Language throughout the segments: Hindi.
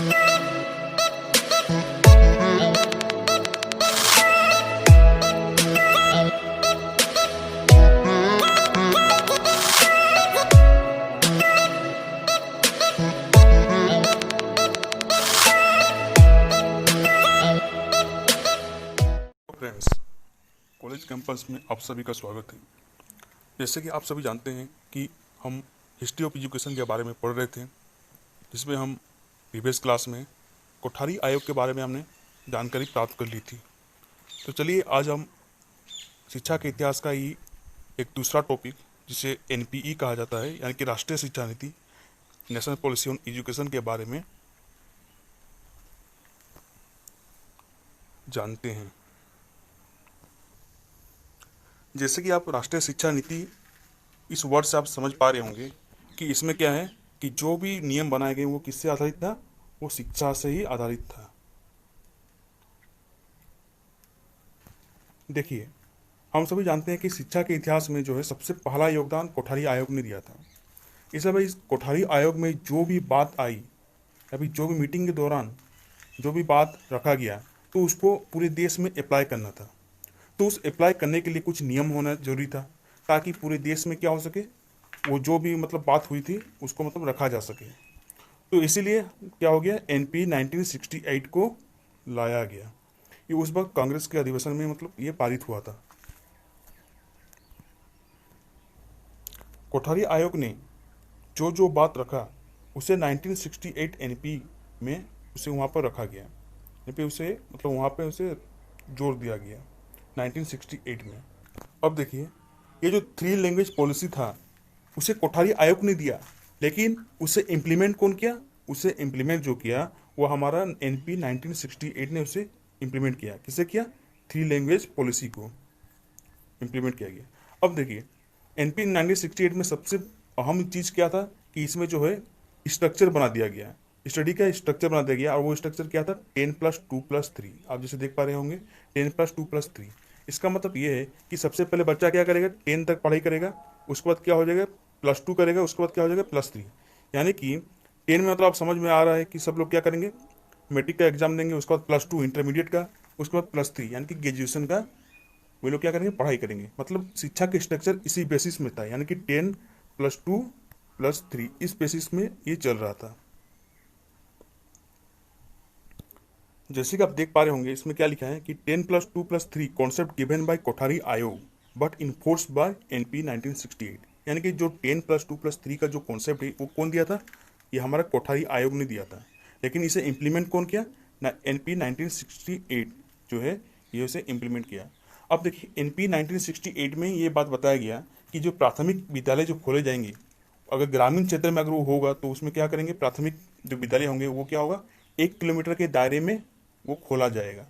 फ्रेंड्स, कॉलेज कैंपस में आप सभी का स्वागत है। जैसे कि आप सभी जानते हैं कि हम हिस्ट्री ऑफ एजुकेशन के बारे में पढ़ रहे थे, जिसमें हम प्रीवियस क्लास में कोठारी आयोग के बारे में हमने जानकारी प्राप्त कर ली थी। तो चलिए आज हम शिक्षा के इतिहास का ही एक दूसरा टॉपिक, जिसे एनपीई कहा जाता है, यानी कि राष्ट्रीय शिक्षा नीति, नेशनल पॉलिसी ऑन एजुकेशन के बारे में जानते हैं। जैसे कि आप राष्ट्रीय शिक्षा नीति इस वर्ड से आप समझ पा रहे होंगे कि इसमें क्या है कि जो भी नियम बनाए गए वो किससे आधारित था, वो शिक्षा से ही आधारित था। देखिए, हम सभी जानते हैं कि शिक्षा के इतिहास में जो है सबसे पहला योगदान कोठारी आयोग ने दिया था। इसलिए इस कोठारी आयोग में जो भी बात आई, अभी जो भी मीटिंग के दौरान जो भी बात रखा गया, तो उसको पूरे देश में अप्लाई करना था। तो उस अप्लाई करने के लिए कुछ नियम होना जरूरी था, ताकि पूरे देश में क्या हो सके, वो जो भी बात हुई थी उसको रखा जा सके। तो इसीलिए क्या हो गया, एनपी 1968 को लाया गया। ये उस वक्त कांग्रेस के अधिवेशन में ये पारित हुआ था। कोठारी आयोग ने जो जो बात रखा उसे 1968 एनपी में उसे वहाँ पर रखा गया, उसे वहाँ पे उसे जोर दिया गया 1968 में। अब देखिए, ये जो 3 लैंग्वेज पॉलिसी था उसे कोठारी आयोग ने दिया, लेकिन उसे इम्प्लीमेंट कौन किया? उसे इम्प्लीमेंट जो किया वो हमारा एनपी 1968 ने उसे इम्प्लीमेंट किया। किसे किया? 3 लैंग्वेज पॉलिसी को इम्प्लीमेंट किया गया। अब देखिए, एनपी 1968 में सबसे अहम चीज़ क्या था कि इसमें जो है स्ट्रक्चर बना दिया गया, स्टडी का स्ट्रक्चर बना दिया गया। और वो स्ट्रक्चर क्या था? 10+2+3। आप जैसे देख पा रहे होंगे, 10+2+3। इसका मतलब ये है कि सबसे पहले बच्चा क्या करेगा, 10 तक पढ़ाई करेगा, उसके बाद क्या हो जाएगा, +2 करेगा, उसके बाद क्या हो जाएगा, +3। यानी कि 10 में आप समझ में आ रहा है कि सब लोग क्या करेंगे, मैट्रिक का एग्जाम देंगे, उसके बाद +2 इंटरमीडिएट का, उसके बाद +3 यानी कि ग्रेजुएशन का वे लोग क्या करेंगे, पढ़ाई करेंगे। शिक्षा के स्ट्रक्चर इसी बेसिस में था, यानी कि 10+2+3 इस बेसिस में ये चल रहा था। जैसे कि आप देख पा रहे होंगे, इसमें क्या लिखा है कि 10+2+3 कॉन्सेप्ट गिवन बाय कोठारी आयोग बट इन्फोर्स्ड बाय एनपी 1968। यानी कि जो 10+2+3 का जो कॉन्सेप्ट है वो कौन दिया था? ये हमारा कोठारी आयोग ने दिया था, लेकिन इसे इम्प्लीमेंट कौन किया? एनपी 1968 जो है ये उसे इम्प्लीमेंट किया। अब देखिए, एनपी 1968 में ये बात बताया गया कि जो प्राथमिक विद्यालय जो खोले जाएंगे, अगर ग्रामीण क्षेत्र में अगर वो होगा तो उसमें क्या करेंगे, प्राथमिक जो विद्यालय होंगे वो क्या होगा, 1 किलोमीटर के दायरे में वो खोला जाएगा।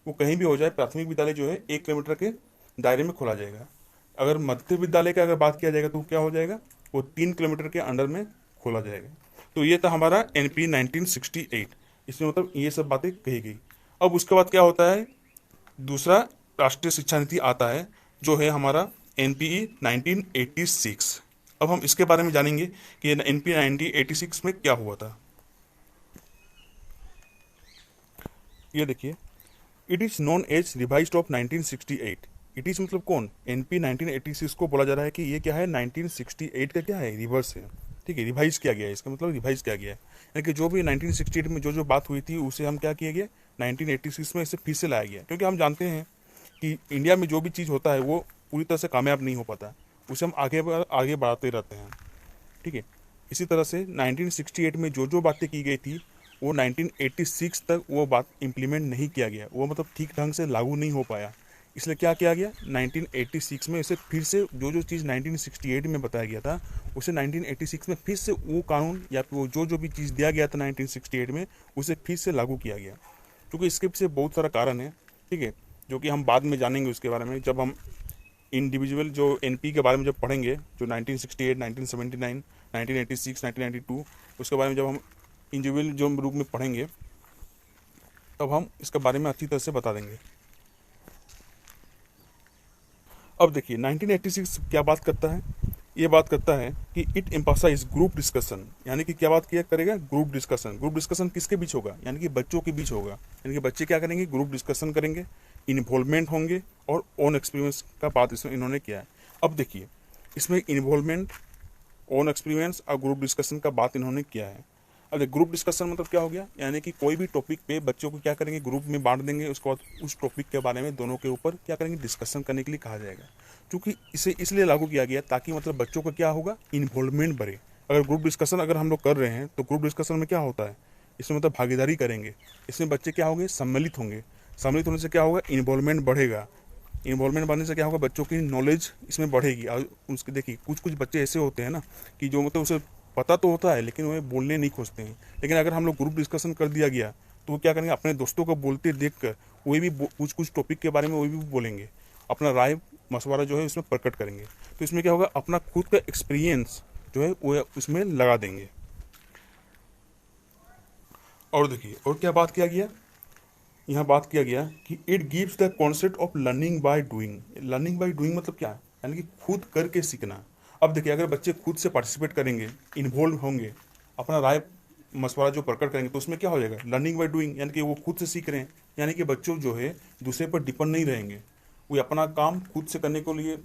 वो कहीं भी हो जाए, प्राथमिक विद्यालय जो है 1 किलोमीटर के दायरे में खोला जाएगा। अगर मध्य विद्यालय का अगर बात किया जाएगा तो क्या हो जाएगा, वो 3 किलोमीटर के अंडर में खोला जाएगा। तो ये था हमारा एनपी 1968। इसमें ये सब बातें कही गई। अब उसके बाद क्या होता है, दूसरा राष्ट्रीय शिक्षा नीति आता है, जो है हमारा एनपीई 1986। अब हम इसके बारे में जानेंगे कि एनपी 1986 में क्या हुआ था। ये देखिए, it is known as revised of 1968। It is कौन? एनपी 1986 को बोला जा रहा है कि ये क्या है, 1968 का क्या है, रिवर्स है। ठीक है, रिवाइज किया गया है, इसका रिवाइज किया गया है। यानी कि जो भी 1968 में जो जो बात हुई थी उसे हम क्या किया गया, 1986 में इसे फिर से लाया गया। क्योंकि हम जानते हैं कि इंडिया में जो भी चीज़ होता है वो पूरी तरह से कामयाब नहीं हो पाता, उसे हम आगे बढ़ाते रहते हैं। ठीक है, इसी तरह से 1968 में जो जो बातें की गई थी वो 1986 तक वो बात इम्प्लीमेंट नहीं किया गया, वो ठीक ढंग से लागू नहीं हो पाया। इसलिए क्या किया गया, 1986 में इसे फिर से जो जो चीज़ 1968 में बताया गया था उसे 1986 में फिर से वो कानून या वो जो जो भी चीज़ दिया गया था 1968 में उसे फिर से लागू किया गया। क्योंकि इसके पीछे बहुत सारा कारण है, ठीक है, जो कि हम बाद में जानेंगे उसके बारे में, जब हम इंडिविजुअल जो एनपी के बारे में जब पढ़ेंगे, जो 1968, 1979, 1986, 1992 उसके बारे में जब हम इंडिविजुअल जो रूप में पढ़ेंगे तब हम इसके बारे में अच्छी तरह से बता देंगे। अब देखिए, 1986 क्या बात करता है, ये बात करता है कि इट एम्फसाइज ग्रुप डिस्कशन, यानी कि क्या बात किया करेगा, ग्रुप डिस्कशन। ग्रुप डिस्कशन किसके बीच होगा, यानी कि बच्चों के बीच होगा। यानी कि बच्चे क्या करेंगे, ग्रुप डिस्कशन करेंगे, इन्वॉल्वमेंट होंगे और ओन एक्सपीरियंस का बात इसमें इन्होंने किया है। अब देखिए इसमें इन्वॉल्वमेंट, ओन एक्सपीरियंस और ग्रुप डिस्कशन का बात इन्होंने किया है। अब ग्रुप डिस्कशन मतलब क्या हो गया, यानी कि कोई भी टॉपिक पे बच्चों को क्या करेंगे, ग्रुप में बांट देंगे, उसके बाद उस टॉपिक के बारे में दोनों के ऊपर क्या करेंगे, डिस्कशन करने के लिए कहा जाएगा। क्योंकि इसे इसलिए लागू किया गया ताकि मतलब बच्चों को क्या होगा, इन्वॉल्वमेंट बढ़े। अगर ग्रुप डिस्कशन अगर हम लोग कर रहे हैं तो ग्रुप डिस्कशन में क्या होता है, इसमें मतलब भागीदारी करेंगे, इसमें बच्चे क्या होंगे, सम्मिलित होंगे। सम्मिलित होने से क्या होगा, इन्वॉल्वमेंट बढ़ेगा। इन्वॉल्वमेंट बढ़ने से क्या होगा, बच्चों की नॉलेज इसमें बढ़ेगी। और उसके देखिए कुछ कुछ बच्चे ऐसे होते हैं ना कि जो मतलब उसे पता तो होता है लेकिन वो बोलने नहीं खोजते हैं। लेकिन अगर हम लोग ग्रुप डिस्कशन कर दिया गया तो वो क्या करेंगे, अपने दोस्तों को बोलते देख कर वही भी कुछ कुछ टॉपिक के बारे में वही भी बोलेंगे, अपना राय मशवरा जो है इसमें प्रकट करेंगे। तो इसमें क्या होगा, अपना खुद का एक्सपीरियंस जो है वो उसमें लगा देंगे। और देखिए और क्या बात किया गया, यहाँ बात किया गया कि it gives the concept of learning by doing. Learning by doing मतलब क्या है, यानी कि खुद करके सीखना। अब देखिए अगर बच्चे खुद से पार्टिसिपेट करेंगे, इन्वॉल्व होंगे, अपना राय मशवरा जो प्रकट करेंगे तो उसमें क्या हो जाएगा, लर्निंग बाय डूइंग, यानी कि वो खुद से सीख रहे हैं। यानी कि बच्चों जो है दूसरे पर डिपेंड नहीं रहेंगे, वो अपना काम खुद से करने के लिए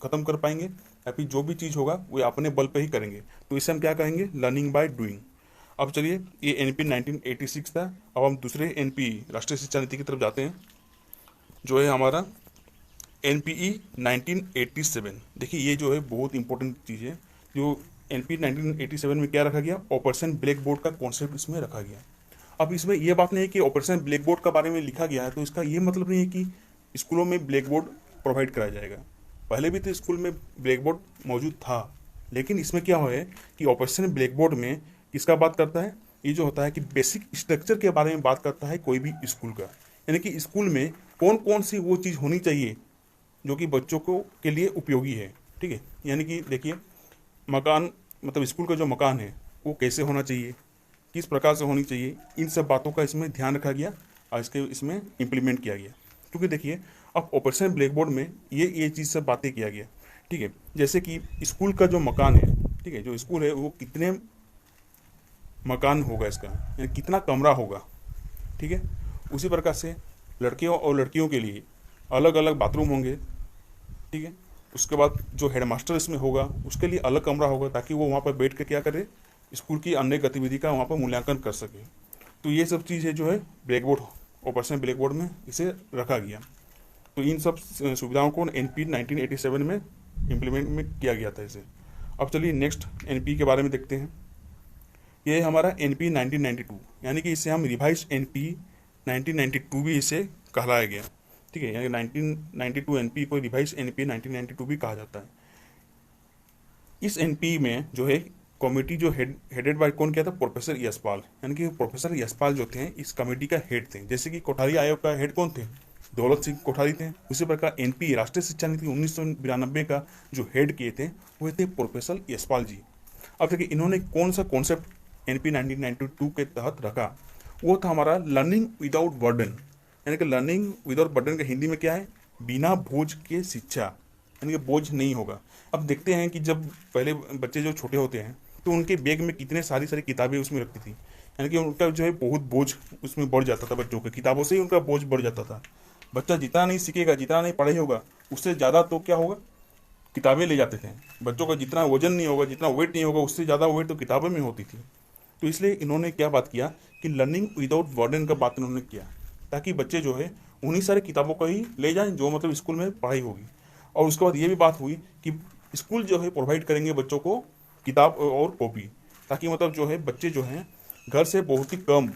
ख़त्म कर पाएंगे, या फिर जो भी चीज़ होगा वो अपने बल पर ही करेंगे। तो इसे हम क्या कहेंगे, लर्निंग बाय डूइंग। अब चलिए ये एनपी 1986 था। अब हम दूसरे एनपी राष्ट्रीय शिक्षा नीति की तरफ जाते हैं, जो है हमारा एनपीई 1987। देखिए ये जो है बहुत इंपॉर्टेंट चीज़ है। जो एनपी 1987 में क्या रखा गया, ऑपरेशन ब्लैक बोर्ड का कॉन्सेप्ट इसमें रखा गया। अब इसमें यह बात नहीं है कि ऑपरेशन ब्लैक बोर्ड का बारे में लिखा गया है तो इसका ये मतलब नहीं है कि स्कूलों में ब्लैक बोर्ड प्रोवाइड कराया जाएगा। पहले भी तो स्कूल में ब्लैक बोर्ड मौजूद था, लेकिन इसमें क्या हो है कि ऑपरेशन ब्लैक बोर्ड में किसका बात करता है, ये जो होता है कि बेसिक स्ट्रक्चर के बारे में बात करता है कोई भी स्कूल का। यानी कि स्कूल में कौन कौन सी वो चीज़ होनी चाहिए जो कि बच्चों को के लिए उपयोगी है। ठीक है, यानी कि देखिए मकान, मतलब स्कूल का जो मकान है वो कैसे होना चाहिए, किस प्रकार से होनी चाहिए, इन सब बातों का इसमें ध्यान रखा गया और इसके इसमें इम्प्लीमेंट किया गया। क्योंकि देखिए अब ऑपरेशन ब्लैक बोर्ड में ये चीज़ सब बातें किया गया। ठीक है, जैसे कि स्कूल का जो मकान है, ठीक है, जो स्कूल है वो कितने मकान होगा इसका, यानी कितना कमरा होगा। ठीक है, उसी प्रकार से लड़कियों और लड़कियों के लिए अलग अलग बाथरूम होंगे। ठीक है, उसके बाद जो हेडमास्टर इसमें होगा उसके लिए अलग कमरा होगा ताकि वो वहाँ पर बैठ कर क्या करे, स्कूल की अन्य गतिविधि का वहाँ पर मूल्यांकन कर सके। तो ये सब चीज़ें जो है black board, operation black board में इसे रखा गया। तो इन सब सुविधाओं को एनपी 1987 में इम्प्लीमेंट में किया गया था इसे। अब चलिए नेक्स्ट एनपी के बारे में देखते हैं। ये हमारा एनपी 1992, यानी कि इसे हम रिवाइज एनपी 1992 भी इसे कहलाया गया। ठीक है, यानी 1992 एनपी को रिवाइज एनपी 1992 भी कहा जाता है। इस एनपी में जो है कमेटी जो हेडेड बाय कौन किया था, प्रोफेसर यशपाल। यानी कि प्रोफेसर यशपाल जो थे इस कमेटी का हेड थे। जैसे कि कोठारी आयोग का हेड कौन थे, दौलत सिंह कोठारी थे। उसी प्रकार एनपी राष्ट्रीय शिक्षा नीति 1992 का जो हेड किए थे वो थे प्रोफेसर यशपाल जी। अब देखिए इन्होंने कौन सा कॉन्सेप्ट एनपी 1992 के तहत रखा, वो था हमारा लर्निंग विदाउट बर्डन। यानी कि लर्निंग विदाउट बर्डन का हिंदी में क्या है, बिना बोझ के शिक्षा, यानी कि बोझ नहीं होगा। अब देखते हैं कि जब पहले बच्चे जो छोटे होते हैं तो उनके बैग में कितने सारी सारी किताबें उसमें रखती थी, यानी कि उनका जो है बहुत बोझ उसमें बढ़ जाता था। बच्चों के किताबों से ही उनका बोझ बढ़ जाता था। बच्चा जितना नहीं सीखेगा, जितना नहीं पढ़ाई होगा, उससे ज़्यादा तो क्या होगा, किताबें ले जाते थे। बच्चों का जितना वजन नहीं होगा, जितना वेट नहीं होगा, उससे ज़्यादा वेट तो किताबों में होती थी। तो इसलिए इन्होंने क्या बात किया कि लर्निंग विदाउट बर्डन का बात इन्होंने किया, ताकि बच्चे जो है उन्हीं सारे किताबों को ही ले जाएं जो मतलब स्कूल में पढ़ाई होगी। और उसके बाद ये भी बात हुई कि स्कूल जो है प्रोवाइड करेंगे बच्चों को किताब और कॉपी, ताकि मतलब जो है बच्चे जो हैं घर से बहुत ही कम,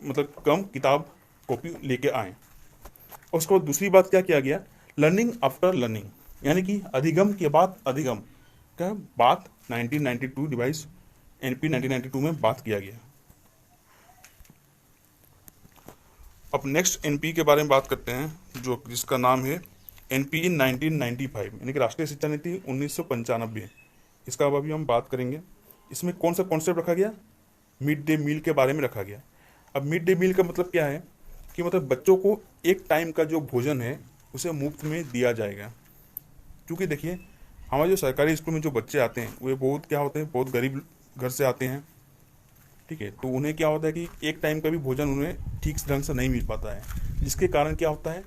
मतलब कम किताब कॉपी लेके आएँ। और उसके बाद दूसरी बात क्या किया गया, लर्निंग आफ्टर लर्निंग, यानी कि अधिगम के बाद अधिगम का बात 1992 डिवाइस एनपी 1992 में बात किया गया। अब नेक्स्ट एनपी के बारे में बात करते हैं, जो जिसका नाम है एनपी 1995, यानी कि राष्ट्रीय शिक्षा नीति 1995। इसका अब अभी हम बात करेंगे। इसमें कौन सा कॉन्सेप्ट रखा गया, मिड डे मील के बारे में रखा गया। अब मिड डे मील का मतलब क्या है कि मतलब बच्चों को एक टाइम का जो भोजन है उसे मुफ्त में दिया जाएगा। क्योंकि देखिए हमारे जो सरकारी स्कूल में जो बच्चे आते हैं वे बहुत क्या होते हैं, बहुत गरीब घर से आते हैं, ठीक है। तो उन्हें क्या होता है कि एक टाइम का भी भोजन उन्हें ठीक ढंग से नहीं मिल पाता है, जिसके कारण क्या होता है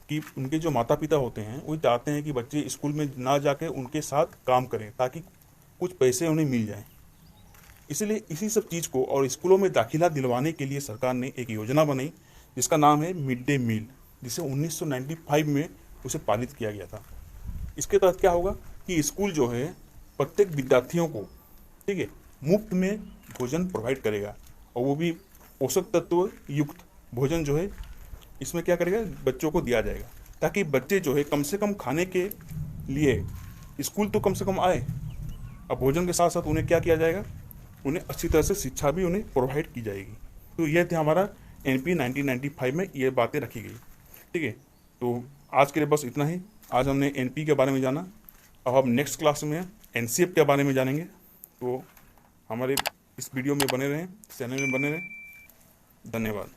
कि उनके जो माता पिता होते हैं वो चाहते हैं कि बच्चे स्कूल में ना जाके उनके साथ काम करें ताकि कुछ पैसे उन्हें मिल जाएं। इसलिए इसी सब चीज़ को और स्कूलों में दाखिला दिलवाने के लिए सरकार ने एक योजना बनाई जिसका नाम है मिड डे मील, जिसे 1995 में उसे पारित किया गया था। इसके तहत क्या होगा कि स्कूल जो है प्रत्येक विद्यार्थियों को, ठीक है, मुफ्त में भोजन प्रोवाइड करेगा, और वो भी पोषक तत्व युक्त भोजन जो है इसमें क्या करेगा, बच्चों को दिया जाएगा, ताकि बच्चे जो है कम से कम खाने के लिए स्कूल तो कम से कम आए। अब भोजन के साथ साथ उन्हें क्या किया जाएगा, उन्हें अच्छी तरह से शिक्षा भी उन्हें प्रोवाइड की जाएगी। तो यह था हमारा एनपी 1995 में ये बातें रखी गई, ठीक है। तो आज के लिए बस इतना ही। आज हमने एनपी के बारे में जाना। अब हम नेक्स्ट क्लास में एनसीएफ के बारे में जानेंगे। तो हमारे इस वीडियो में बने रहें, चैनल में बने रहें। धन्यवाद।